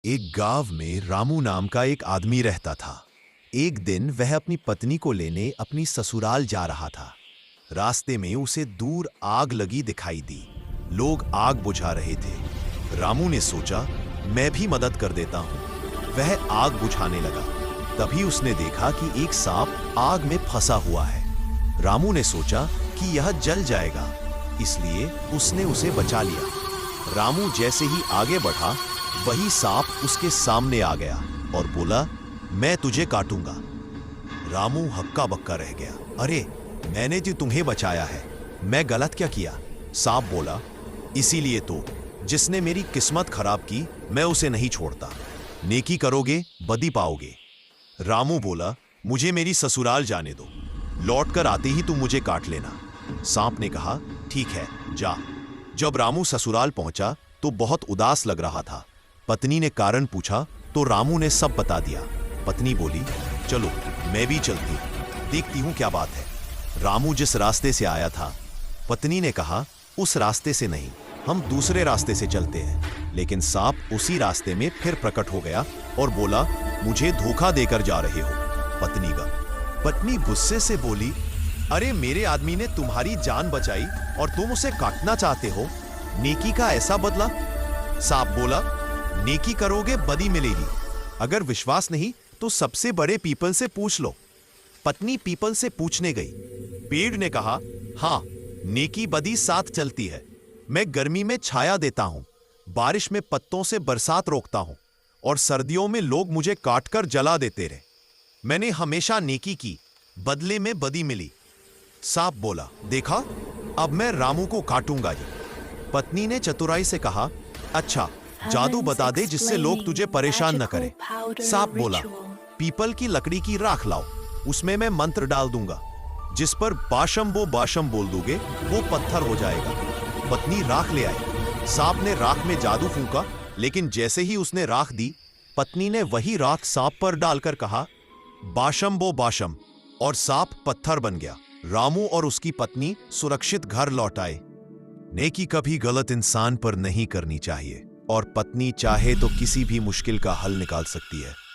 एक गांव में रामू नाम का एक आदमी रहता था। एक दिन वह अपनी पत्नी को लेने अपनी ससुराल जा रहा था। रास्ते में उसे दूर आग लगी दिखाई दी। लोग आग बुझा रहे थे। रामू ने सोचा, मैं भी मदद कर देता हूं। वह आग बुझाने लगा। तभी उसने देखा कि एक सांप आग में फंसा हुआ है। रामू ने सोचा कि यह जल जाएगा, इसलिए उसने उसे बचा लिया। रामू जैसे ही आगे बढ़ा, वही सांप उसके सामने आ गया और बोला, मैं तुझे काटूंगा। रामू हक्का बक्का रह गया। अरे, मैंने तो तुम्हें बचाया है, मैं गलत क्या किया? सांप बोला, इसीलिए तो जिसने मेरी किस्मत खराब की, मैं उसे नहीं छोड़ता। नेकी करोगे, बदी पाओगे। रामू बोला, मुझे मेरी ससुराल जाने दो, लौटकर आते ही तुम मुझे काट लेना। सांप ने कहा, ठीक है, जा। जब रामू ससुराल पहुंचा तो बहुत उदास लग रहा था। पत्नी ने कारण पूछा तो रामू ने सब बता दिया। पत्नी बोली, चलो मैं भी चलती हूं, देखती हूं क्या बात है। रामू जिस रास्ते से आया था, पत्नी ने कहा, उस रास्ते से नहीं, हम दूसरे रास्ते से चलते हैं। लेकिन सांप उसी रास्ते में फिर प्रकट हो गया और बोला, मुझे धोखा देकर जा रहे हो। पत्नी गुस्से से बोली, अरे, मेरे आदमी ने तुम्हारी जान बचाई और तुम उसे काटना चाहते हो? नेकी का ऐसा बदला? सांप बोला, नेकी करोगे, बदी मिलेगी। अगर विश्वास नहीं तो सबसे बड़े पीपल से पूछ लो। पत्नी पीपल से पूछने गई। पेड़ ने कहा, हां, नेकी बदी साथ चलती है। मैं गर्मी में छाया देता हूं, बारिश में पत्तों से बरसात रोकता हूं और सर्दियों में लोग मुझे काटकर जला देते रहे। मैंने हमेशा नेकी की, बदले में बदी मिली। सांप बोला, देखा, अब मैं रामू को काटूंगा ही। पत्नी ने चतुराई से कहा, अच्छा, जादू बता दे जिससे लोग तुझे परेशान न करें। सांप बोला, पीपल की लकड़ी की राख लाओ, उसमें मैं मंत्र डाल दूंगा। जिस पर बाशम बोल दोगे, वो पत्थर हो जाएगा। पत्नी राख ले आई। सांप ने राख में जादू फूंका, लेकिन जैसे ही उसने राख दी, पत्नी ने वही राख सांप पर डालकर कहा, बाशम, और सांप पत्थर बन गया। रामू और उसकी पत्नी सुरक्षित घर लौट आए। नेकी कभी गलत इंसान पर नहीं करनी चाहिए, और पत्नी चाहे तो किसी भी मुश्किल का हल निकाल सकती है।